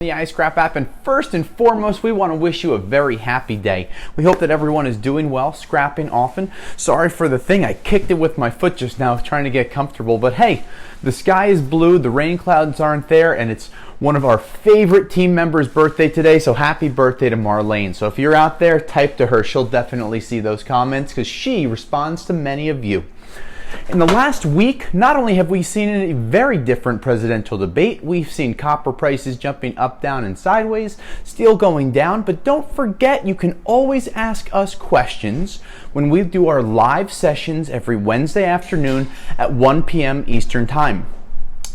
The iScrap app, and first and foremost we want to wish you a very happy day. We hope that everyone is doing well, scrapping often. Sorry for the thing, I kicked it with my foot just now trying to get comfortable, but hey, the sky is blue, the rain clouds aren't there, and it's one of our favorite team members' birthday today, so happy birthday to Marlene. So if you're out there, type to her, she'll definitely see those comments because she responds to many of you. In the last week, not only have we seen a very different presidential debate, we've seen copper prices jumping up, down, and sideways, steel going down, but don't forget you can always ask us questions when we do our live sessions every Wednesday afternoon at 1 p.m. Eastern Time.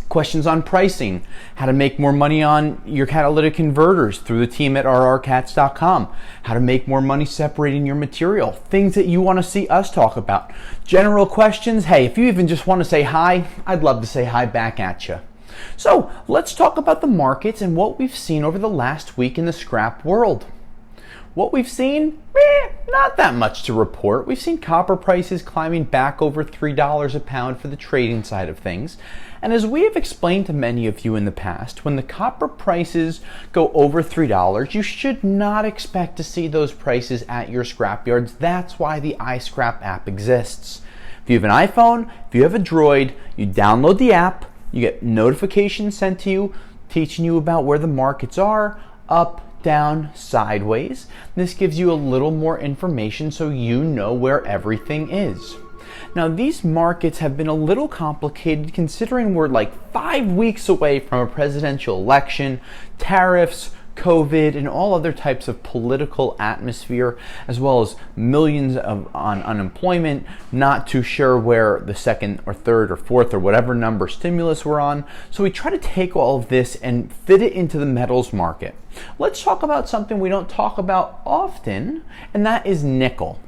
Questions on pricing, how to make more money on your catalytic converters through the team at rrcats.com, how to make more money separating your material, things that you want to see us talk about. General questions, hey, if you even just want to say hi, I'd love to say hi back at you. So let's talk about the markets and what we've seen over the last week in the scrap world. What we've seen, not that much to report. We've seen copper prices climbing back over $3 a pound for the trading side of things. And as we have explained to many of you in the past, when the copper prices go over $3, you should not expect to see those prices at your scrap yards. That's why the iScrap app exists. If you have an iPhone, if you have a Droid, you download the app, you get notifications sent to you teaching you about where the markets are, up, down, sideways. This gives you a little more information so you know where everything is. Now, these markets have been a little complicated considering we're like 5 weeks away from a presidential election, tariffs, COVID, and all other types of political atmosphere, as well as millions on unemployment, not too sure where the second or third or fourth or whatever number stimulus we're on. So we try to take all of this and fit it into the metals market. Let's talk about something we don't talk about often, and that is nickel.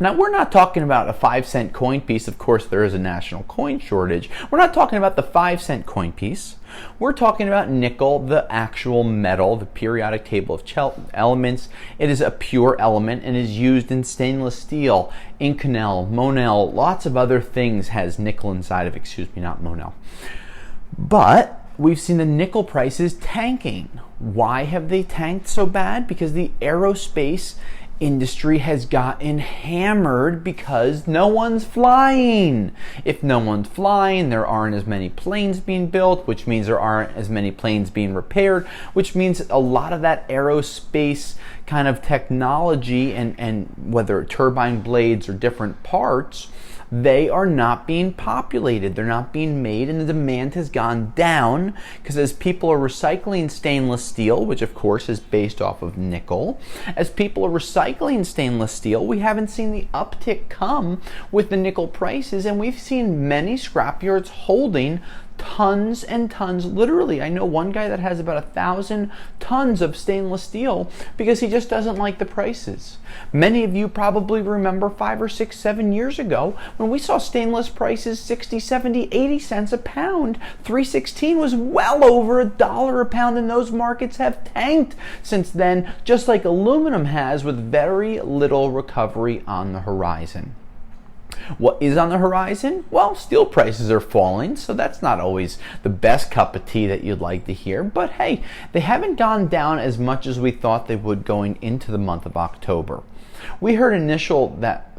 Now, we're not talking about a 5-cent coin piece. Of course, there is a national coin shortage. We're not talking about the 5-cent coin piece. We're talking about nickel, the actual metal, the periodic table of elements. It is a pure element and is used in stainless steel, Inconel, Monel, lots of other things has nickel inside of, not Monel. But we've seen the nickel prices tanking. Why have they tanked so bad? Because the aerospace industry has gotten hammered because no one's flying. If no one's flying, there aren't as many planes being built, which means there aren't as many planes being repaired, which means a lot of that aerospace kind of technology and whether turbine blades or different parts, they are not being populated. They're not being made, and the demand has gone down because as people are recycling stainless steel, which of course is based off of nickel, as people are recycling stainless steel, we haven't seen the uptick come with the nickel prices, and we've seen many scrapyards holding tons and tons. Literally, I know one guy that has about 1,000 tons of stainless steel because he just doesn't like the prices. Many of you probably remember 5 or 6, 7 years ago when we saw stainless prices 60, 70, 80 cents a pound. 316 was well over $1 a pound, and those markets have tanked since then, just like aluminum has, with very little recovery on the horizon. What is on the horizon? Well, steel prices are falling, so that's not always the best cup of tea that you'd like to hear. But hey, they haven't gone down as much as we thought they would going into the month of October. We heard initially that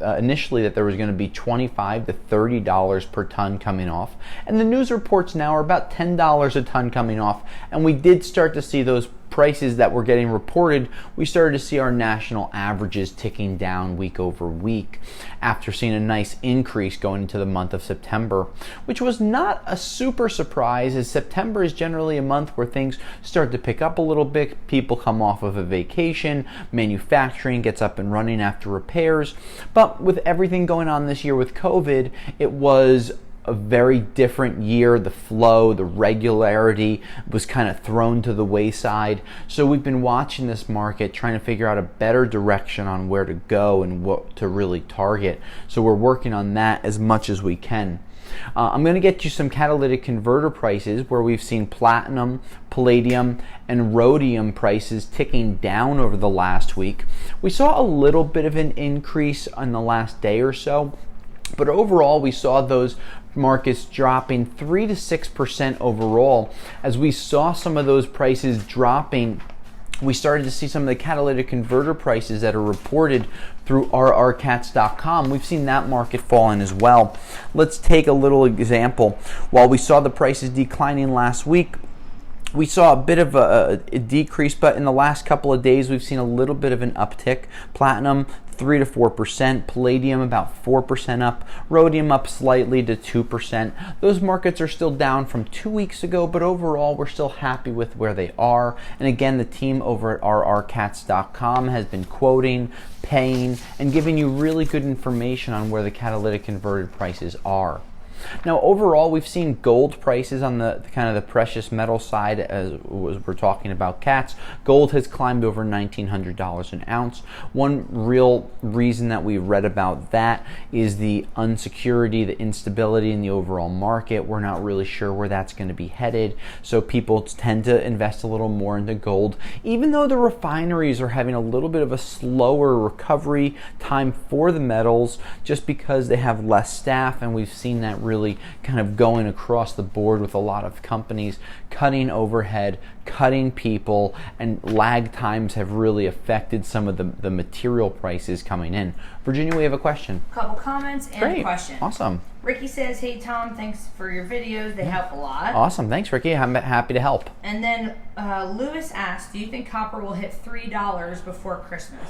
there was going to be $25 to $30 per ton coming off, and the news reports now are about $10 a ton coming off, and we did start to see those prices that were getting reported. We started to see our national averages ticking down week over week after seeing a nice increase going into the month of September, which was not a super surprise, as September is generally a month where things start to pick up a little bit. People come off of a vacation, manufacturing gets up and running after repairs. But with everything going on this year with COVID, it was a very different year. The flow, the regularity was kind of thrown to the wayside. So we've been watching this market, trying to figure out a better direction on where to go and what to really target. So we're working on that as much as we can. I'm going to get you some catalytic converter prices where we've seen platinum, palladium, and rhodium prices ticking down over the last week. We saw a little bit of an increase in the last day or so. But overall, we saw those markets dropping 3 to 6% overall. As we saw some of those prices dropping, we started to see some of the catalytic converter prices that are reported through rrcats.com. We've seen that market fall in as well. Let's take a little example. While we saw the prices declining last week, we saw a bit of a decrease, but in the last couple of days, we've seen a little bit of an uptick. Platinum, 3 to 4%, palladium about 4% up, rhodium up slightly to 2%. Those markets are still down from 2 weeks ago, but overall we're still happy with where they are. And again, the team over at rrcats.com has been quoting, paying, and giving you really good information on where the catalytic converted prices are. Now, overall, we've seen gold prices on the kind of the precious metal side, as we're talking about cats. Gold has climbed over $1,900 an ounce. One real reason that we read about that is the insecurity, the instability in the overall market. We're not really sure where that's going to be headed, so people tend to invest a little more into gold, even though the refineries are having a little bit of a slower recovery time for the metals, just because they have less staff, and we've seen that really kind of going across the board with a lot of companies cutting overhead, cutting people, and lag times have really affected some of the material prices coming in. Virginia, we have a question. Couple comments and Great. a question. Awesome. Ricky says, hey Tom, thanks for your videos. They help a lot. Awesome. Thanks, Ricky. I'm happy to help. And then Lewis asked, do you think copper will hit $3 before Christmas?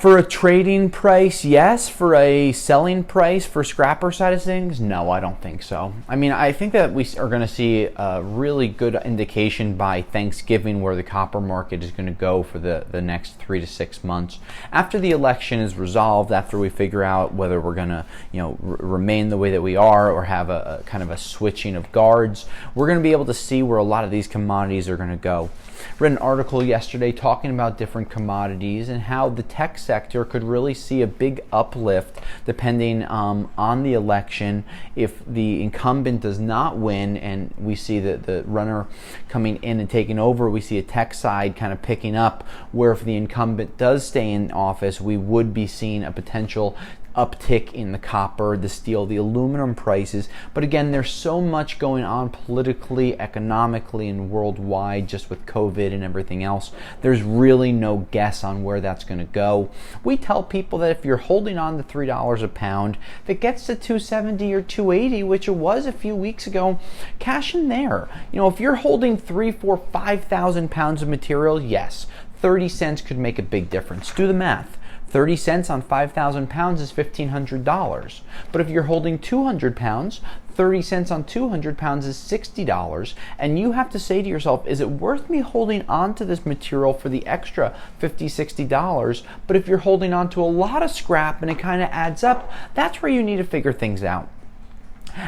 For a trading price, yes. For a selling price, for scrapper side of things, no, I don't think so. I mean, I think that we are going to see a really good indication by Thanksgiving where the copper market is going to go for the next 3 to 6 months. After the election is resolved, after we figure out whether we're going to, remain the way that we are or have a kind of a switching of guards, we're going to be able to see where a lot of these commodities are going to go. Read an article yesterday talking about different commodities and how the tech sector could really see a big uplift depending on the election. If the incumbent does not win and we see the runner coming in and taking over, we see a tech side kind of picking up, where if the incumbent does stay in office, we would be seeing a potential uptick in the copper, the steel, the aluminum prices. But again, there's so much going on politically, economically, and worldwide, just with COVID and everything else. There's really no guess on where that's going to go. We tell people that if you're holding on to $3 a pound, if it gets to $2.70 or $2.80, which it was a few weeks ago, cash in there. If you're holding 3, 4, 5,000 pounds of material, yes, 30 cents could make a big difference. Do the math. 30 cents on 5,000 pounds is $1,500. But if you're holding 200 pounds, 30 cents on 200 pounds is $60. And you have to say to yourself, is it worth me holding on to this material for the extra $50, $60? But if you're holding on to a lot of scrap and it kind of adds up, that's where you need to figure things out.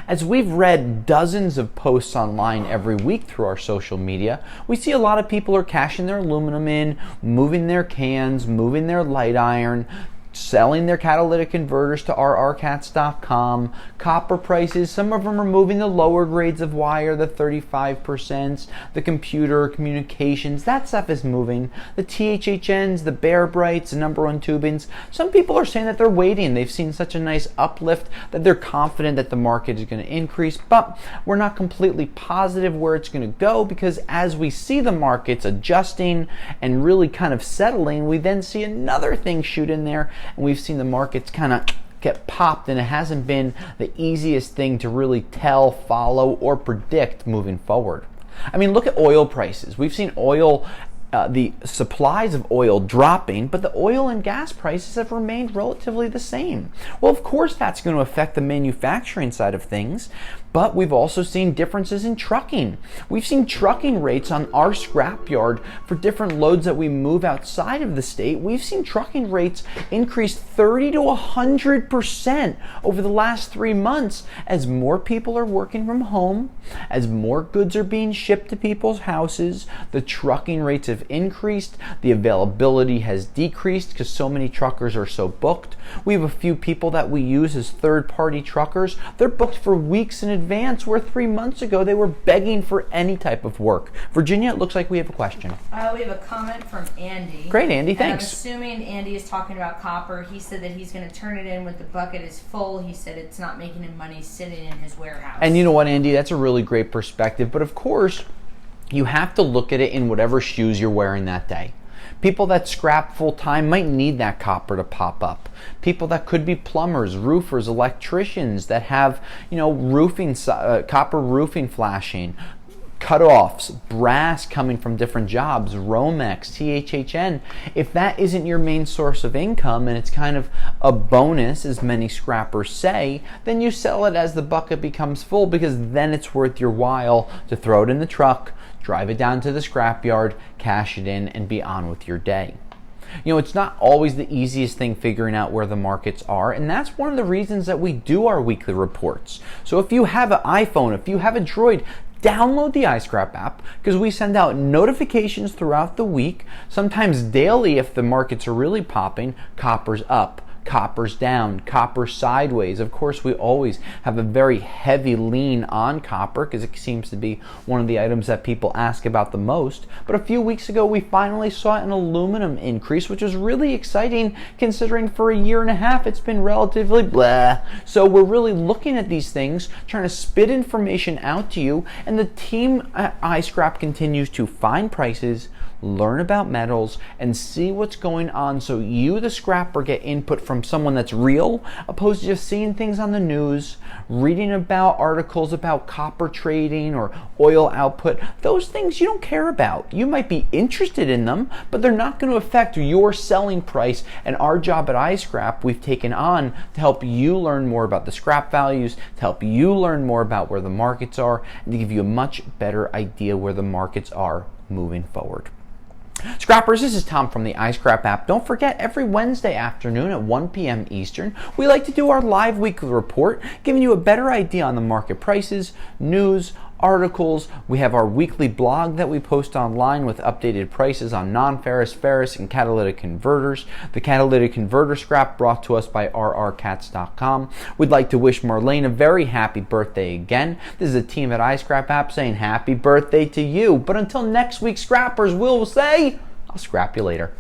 As we've read dozens of posts online every week through our social media, we see a lot of people are cashing their aluminum in, moving their cans, moving their light iron, selling their catalytic converters to rrcats.com. Copper prices, some of them are moving the lower grades of wire, the 35%, the computer, communications, that stuff is moving. The THHNs, the Bear Brights, the number one tubings. Some people are saying that they're waiting. They've seen such a nice uplift that they're confident that the market is going to increase, but we're not completely positive where it's going to go, because as we see the markets adjusting and really kind of settling, we then see another thing shoot in there, and we've seen the markets kind of get popped, and it hasn't been the easiest thing to really tell, follow, or predict moving forward. I mean, look at oil prices. We've seen oil, the supplies of oil dropping, but the oil and gas prices have remained relatively the same. Well, of course, that's going to affect the manufacturing side of things, but we've also seen differences in trucking. We've seen trucking rates on our scrapyard for different loads that we move outside of the state. We've seen trucking rates increase 30 to 100% over the last 3 months as more people are working from home, as more goods are being shipped to people's houses. The trucking rates have have increased, the availability has decreased because so many truckers are so booked. We have a few people that we use as third-party truckers. They're booked for weeks in advance, where 3 months ago they were begging for any type of work. Virginia, it looks like we have a question. We have a comment from Andy. Great, Andy, thanks. And I'm assuming Andy is talking about copper. He said that he's going to turn it in when the bucket is full. He said it's not making him money sitting in his warehouse. And you know what, Andy, that's a really great perspective. But of course, you have to look at it in whatever shoes you're wearing that day. People that scrap full time might need that copper to pop up. People that could be plumbers, roofers, electricians that have, roofing, copper roofing flashing, cutoffs, brass coming from different jobs, Romex, THHN. If that isn't your main source of income and it's kind of a bonus, as many scrappers say, then you sell it as the bucket becomes full, because then it's worth your while to throw it in the truck, drive it down to the scrapyard, cash it in, and be on with your day. It's not always the easiest thing figuring out where the markets are, and that's one of the reasons that we do our weekly reports. So if you have an iPhone, if you have a Droid, download the iScrap app, because we send out notifications throughout the week, sometimes daily if the markets are really popping. Copper's up, copper's down, copper sideways. Of course, we always have a very heavy lean on copper because it seems to be one of the items that people ask about the most. But a few weeks ago, we finally saw an aluminum increase, which was really exciting considering for a year and a half it's been relatively blah. So we're really looking at these things, trying to spit information out to you, and the team at iScrap continues to find prices, learn about metals, and see what's going on, so you, the scrapper, get input from someone that's real, opposed to just seeing things on the news, reading about articles about copper trading or oil output. Those things you don't care about. You might be interested in them, but they're not going to affect your selling price. And our job at iScrap, we've taken on to help you learn more about the scrap values, to help you learn more about where the markets are, and to give you a much better idea where the markets are moving forward. Scrappers, this is Tom from the iScrap app. Don't forget, every Wednesday afternoon at 1 p.m. Eastern, we like to do our live weekly report, giving you a better idea on the market prices, news, articles. We have our weekly blog that we post online with updated prices on non-ferrous, ferrous, and catalytic converters. The catalytic converter scrap brought to us by rrcats.com. We'd like to wish Marlene a very happy birthday again. This is a team at iScrap app saying happy birthday to you. But until next week, scrappers, we'll say, I'll scrap you later.